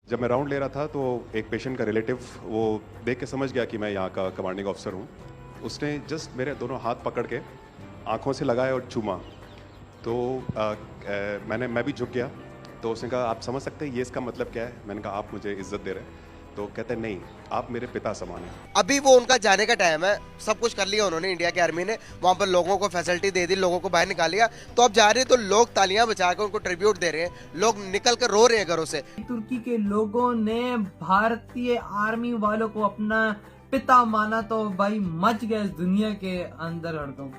जब मैं राउंड ले रहा था तो एक पेशेंट का रिलेटिव वो देख के समझ गया कि मैं यहाँ का कमांडिंग ऑफिसर हूँ। उसने जस्ट मेरे दोनों हाथ पकड़ के आंखों से लगाया और चूमा। तो मैं भी झुक गया। तो उसने कहा आप समझ सकते हैं ये इसका मतलब क्या है? मैंने कहा आप मुझे इज्जत दे रहे हैं। तो कहते हैं नहीं, आप मेरे पिता समान हैं। अभी वो उनका जाने का टाइम है, सब कुछ कर लिया उन्होंने, इंडिया की आर्मी ने वहाँ पर लोगों को फैसिलिटी दे दी, लोगों को बाहर निकाल लिया। तो अब जा रहे हैं तो लोग तालियां बजा के उनको ट्रिब्यूट दे रहे हैं, लोग निकल कर रो रहे हैं घरों से। तुर्की के लोगों ने भारतीय आर्मी वालों को अपना पिता माना तो भाई मच गया इस दुनिया के अंदर हरदम।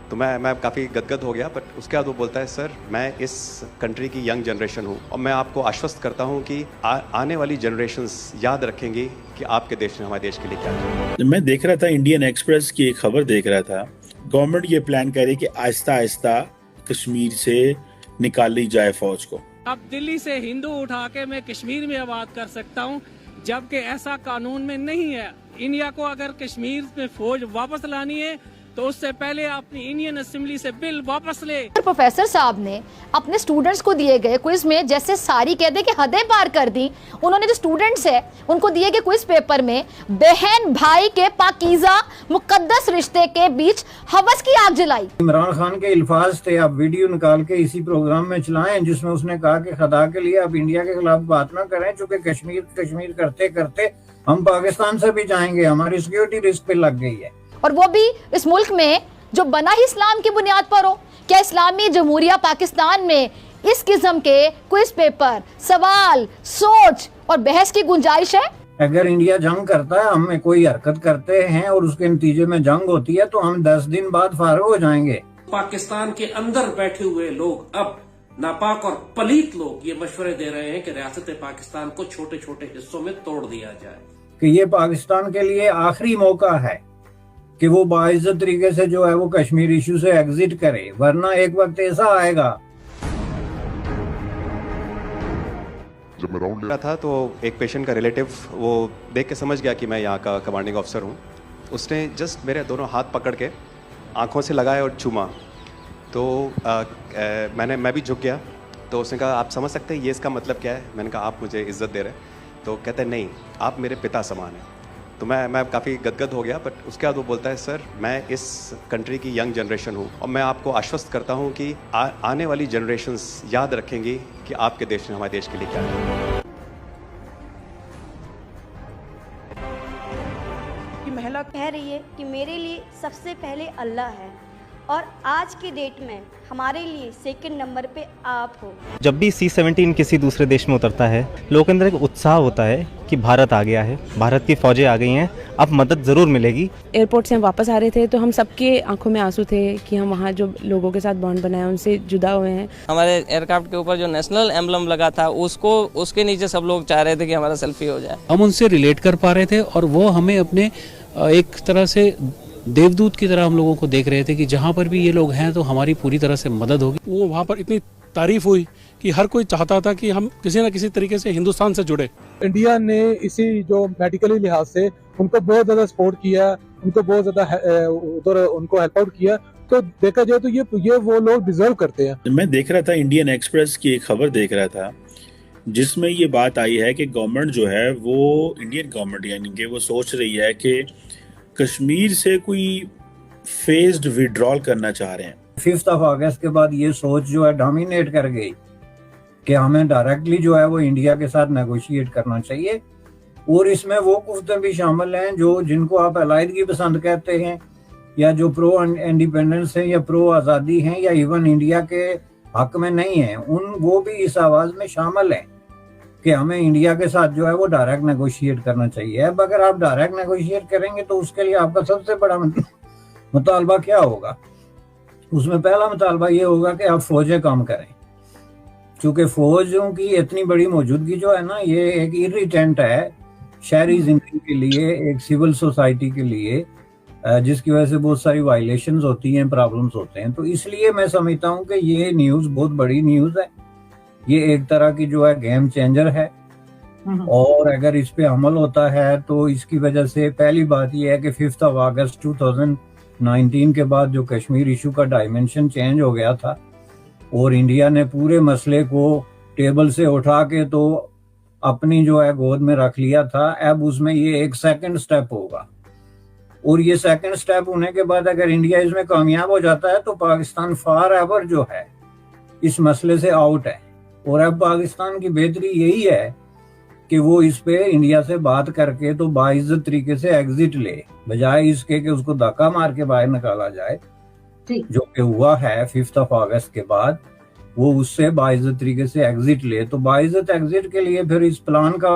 तो मैं काफ़ी गदगद हो गया। बट उसके बाद वो बोलता है सर मैं इस कंट्री की यंग जनरेशन हूँ और मैं आपको आश्वस्त करता हूँ कि आने वाली जनरेशन्स याद रखेंगी कि आपके देश ने हमारे देश के लिए क्या किया। मैं देख रहा था इंडियन एक्सप्रेस की एक खबर देख रहा था। गवर्नमेंट ये प्लान कर रही है कि आहिस्ता आहिस्ता कश्मीर से निकाल ली जाए फौज को। अब दिल्ली से हिंदू उठा के मैं कश्मीर में आबाद कर सकता हूँ, जबकि ऐसा कानून में नहीं है। इंडिया को अगर कश्मीर में फौज वापस लानी है तो उससे पहले अपनी इंडियन असेंबली से बिल वापस ले। प्रोफेसर साहब ने अपने स्टूडेंट्स को दिए गए क्विज में जैसे सारी कह दे कि हदें पार कर दी। उन्होंने जो स्टूडेंट्स है उनको दिए गए क्विज पेपर में बहन भाई के पाकीज़ा मुकद्दस रिश्ते के बीच हवस की आग जलाई। इमरान खान के अल्फाज थे, आप वीडियो निकाल के इसी प्रोग्राम में चलाएं जिसमें उसने कहा कि खुदा के लिए आप इंडिया के खिलाफ बात ना करें, चूंकि कश्मीर करते करते हम पाकिस्तान से भी जाएंगे, हमारी सिक्योरिटी रिस्क पे लग गई है। और वो भी इस मुल्क में जो बना ही इस्लाम की बुनियाद पर हो। क्या इस्लामी जमहूरिया पाकिस्तान में इस किस्म के क्विज पेपर, सवाल, सोच और बहस की गुंजाइश है? अगर इंडिया जंग करता है, हम कोई हरकत करते हैं और उसके नतीजे में जंग होती है तो हम 10 दिन बाद फारिग हो जाएंगे। पाकिस्तान के अंदर बैठे हुए लोग, अब नापाक और पलीत लोग ये मशवरे दे रहे हैं कि रियासत पाकिस्तान को छोटे छोटे हिस्सों में तोड़ दिया जाए, कि ये पाकिस्तान के लिए आखिरी मौका है कि वो बाइज्जत तरीके से जो है वो कश्मीर इशू से एग्जिट करे, वरना एक वक्त ऐसा आएगा। जब मैं राउंड ले रहा था तो एक पेशेंट का रिलेटिव वो देख के समझ गया कि मैं यहाँ का कमांडिंग ऑफिसर हूँ। उसने जस्ट मेरे दोनों हाथ पकड़ के आंखों से लगाया और चूमा। तो मैं भी झुक गया। तो उसने कहा आप समझ सकते हैं ये इसका मतलब क्या है? मैंने कहा आप मुझे इज्जत दे रहे हैं। तो कहते हैं नहीं, आप मेरे पिता समान हैं। तो मैं काफ़ी गदगद हो गया। बट उसके बाद वो बोलता है सर मैं इस कंट्री की यंग जनरेशन हूँ और मैं आपको आश्वस्त करता हूँ कि आने वाली जनरेशन्स याद रखेंगी कि आपके देश ने हमारे देश के लिए क्या किया। महिला कह रही है कि मेरे लिए सबसे पहले अल्लाह है और आज की डेट में हमारे लिए सेकंड नंबर पे आप हो। जब भी C-17 किसी दूसरे देश में उतरता है, लोगों के अंदर एक उत्साह होता है कि भारत आ गया है, भारत की फौजें आ गई हैं, अब मदद ज़रूर मिलेगी। एयरपोर्ट से हम वापस आ रहे थे तो हम सबके आंखों में आंसू थे कि हम वहाँ जो लोगों के साथ बॉन्ड बनाया उनसे जुदा हुए हैं। हमारे एयरक्राफ्ट के ऊपर जो नेशनल एम्बलम लगा था उसके नीचे सब लोग चाह रहे थे कि हमारा सेल्फी हो जाए। हम उनसे रिलेट कर पा रहे थे और वो हमें अपने एक तरह से देवदूत की तरह हम लोगों को देख रहे थे कि जहाँ पर भी ये लोग हैं तो हमारी पूरी तरह से मदद होगी। वो वहाँ पर इतनी तारीफ हुई कि हर कोई चाहता था कि हम किसी न किसी तरीके से हिंदुस्तान से जुड़े। इंडिया ने इसी जो मेडिकली लिहाज से उनको बहुत ज्यादा सपोर्ट किया, उनको बहुत ज्यादा उधर उनको हेल्प आउट किया। तो देखा जाए तो ये वो लोग डिजर्व करते हैं। मैं देख रहा था इंडियन एक्सप्रेस की एक खबर देख रहा था जिसमें ये बात आई है कि गवर्नमेंट जो है वो इंडियन गवर्नमेंट यानी कि वो सोच रही है कि कश्मीर से कोई फेज्ड विड्रॉल करना चाह रहे हैं। 5 अगस्त के बाद ये सोच जो है डोमिनेट कर गई कि हमें डायरेक्टली जो है वो इंडिया के साथ नेगोशिएट करना चाहिए। और इसमें वो कुफ्ते भी शामिल हैं जो जिनको आप अलाइदगी पसंद कहते हैं या जो प्रो इंडिपेंडेंस हैं या प्रो आज़ादी हैं या इवन इंडिया के हक में नहीं है, वो भी इस आवाज़ में शामिल हैं कि हमें इंडिया के साथ जो है वो डायरेक्ट नेगोशिएट करना चाहिए। अब अगर आप डायरेक्ट नेगोशिएट करेंगे तो उसके लिए आपका सबसे बड़ा मुतालबा क्या होगा? उसमें पहला मुतालबा ये होगा कि आप फौजें कम करें, क्योंकि फौजों की इतनी बड़ी मौजूदगी जो है ना ये एक इरिटेंट है शहरी जिंदगी के लिए, एक सिविल सोसाइटी के लिए, जिसकी वजह से बहुत सारी वायलेशंस होती हैं, प्रॉब्लम्स होते हैं। तो इसलिए मैं समझता हूँ कि ये न्यूज़ बहुत बड़ी न्यूज़ है, ये एक तरह की जो है गेम चेंजर है। और अगर इस पे अमल होता है तो इसकी वजह से पहली बात ये है कि 5 अगस्त 2019 के बाद जो कश्मीर इशू का डायमेंशन चेंज हो गया था और इंडिया ने पूरे मसले को टेबल से उठा के तो अपनी जो है गोद में रख लिया था, अब उसमें ये एक सेकंड स्टेप होगा। और ये सेकंड स्टेप होने के बाद अगर इंडिया इसमें कामयाब हो जाता है तो पाकिस्तान फॉर एवर जो है इस मसले से आउट है। और अब पाकिस्तान की बेहतरी यही है कि वो इस पे इंडिया से बात करके तो बाइज्जत तरीके से एग्जिट ले, बजाय इसके कि उसको धक्का मार के बाहर निकाला जाए, जो कि हुआ है 5 अगस्त के बाद। वो उससे बाइज्जत तरीके से एग्जिट ले, तो बाइज्जत एग्जिट के लिए फिर इस प्लान का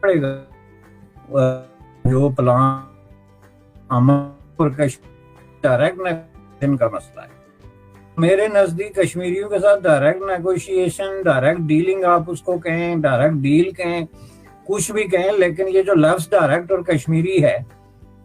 पड़ेगा, जो प्लान डायरेक्ट नेगोशिएशन का मसला है। मेरे नजदीक कश्मीरियों के साथ डायरेक्ट नेगोशिएशन, डायरेक्ट डीलिंग आप उसको कहें, डायरेक्ट डील कहें, कुछ भी कहें, लेकिन ये जो लफ्ज डायरेक्ट और कश्मीरी है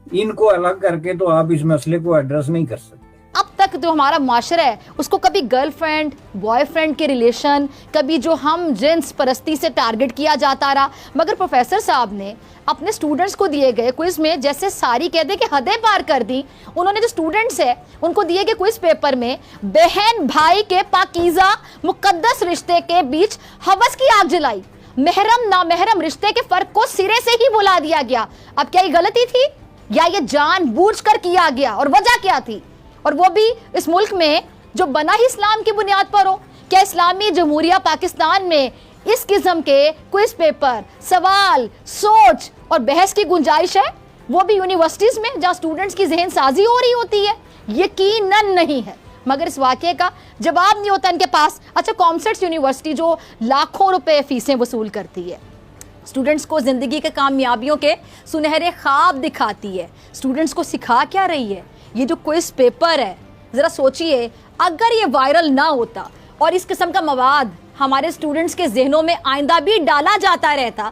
इनको अलग करके तो आप इस मसले को एड्रेस नहीं कर सकते। अब तक जो हमारा माशरा है उसको कभी गर्लफ्रेंड बॉयफ्रेंड के रिलेशन, कभी जो हम जिन्स परस्ती से टारगेट किया जाता रहा। मगर प्रोफेसर साहब ने अपने स्टूडेंट्स को दिए गए क्विज में जैसे सारी कहते कि हदें पार कर दी। उन्होंने जो स्टूडेंट्स है उनको दिए गए क्विज पेपर में बहन भाई के पाकीज़ा मुकद्दस रिश्ते के बीच हवस की आग जलाई। महरम नामहरम रिश्ते के फर्क को सिरे से ही भुला दिया गया। अब क्या ये गलती थी या ये जानबूझकर किया गया, और वजह क्या थी? और वो भी इस मुल्क में जो बना ही इस्लाम की बुनियाद पर हो। क्या इस्लामी जमहूरिया पाकिस्तान में इस किस्म के क्विज पेपर, सवाल, सोच और बहस की गुंजाइश है? वो भी यूनिवर्सिटीज में जहां स्टूडेंट्स की जहन साजी हो रही होती है? यकीनन नहीं है। मगर इस वाक़े का जवाब नहीं होता इनके पास। अच्छा, कॉमसेट्स यूनिवर्सिटी जो लाखों रुपए फीसें वसूल करती है, स्टूडेंट्स को ज़िंदगी के कामयाबियों के सुनहरे ख्वाब दिखाती है, स्टूडेंट्स को सिखा क्या रही है? ये जो क्विज पेपर है, ज़रा सोचिए अगर ये वायरल ना होता और इस किस्म का मवाद हमारे स्टूडेंट्स के जहनों में आइंदा भी डाला जाता रहता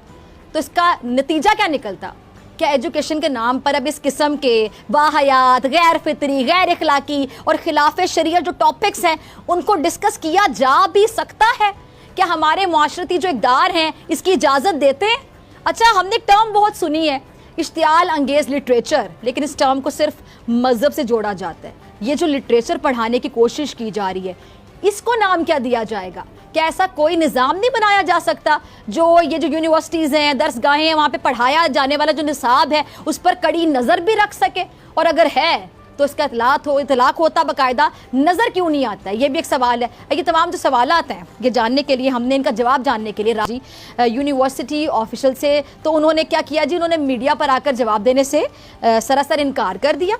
तो इसका नतीजा क्या निकलता? क्या एजुकेशन के नाम पर अब इस किस्म के वाहियात, गैर फितरी, गैर इखलाकी और खिलाफ शरीयत जो टॉपिक्स हैं उनको डिस्कस किया जा भी सकता है? क्या हमारे मुआशरती जो इक़दार हैं इसकी इजाज़त देते हैं? अच्छा, हमने टर्म बहुत सुनी है इश्तियाल अंगेज़ लिटरेचर, लेकिन इस टर्म को सिर्फ मज़हब से जोड़ा जाता है। ये जो लिटरेचर पढ़ाने की कोशिश की जा रही है, इसको नाम क्या दिया जाएगा? क्या ऐसा कोई निज़ाम नहीं बनाया जा सकता जो ये जो यूनिवर्सिटीज़ हैं, दरसगाहें हैं, वहाँ पे पढ़ाया जाने वाला जो निसाब है उस पर कड़ी नज़र भी रख सके? और अगर है तो इसका इतलाक होता बाकायदा, नज़र क्यों नहीं आता? ये भी एक सवाल है। ये तमाम जो सवालात हैं ये जानने के लिए, हमने इनका जवाब जानने के लिए राजी यूनिवर्सिटी ऑफिशियल से, तो उन्होंने क्या किया जी, उन्होंने मीडिया पर आकर जवाब देने से सरासर इनकार कर दिया।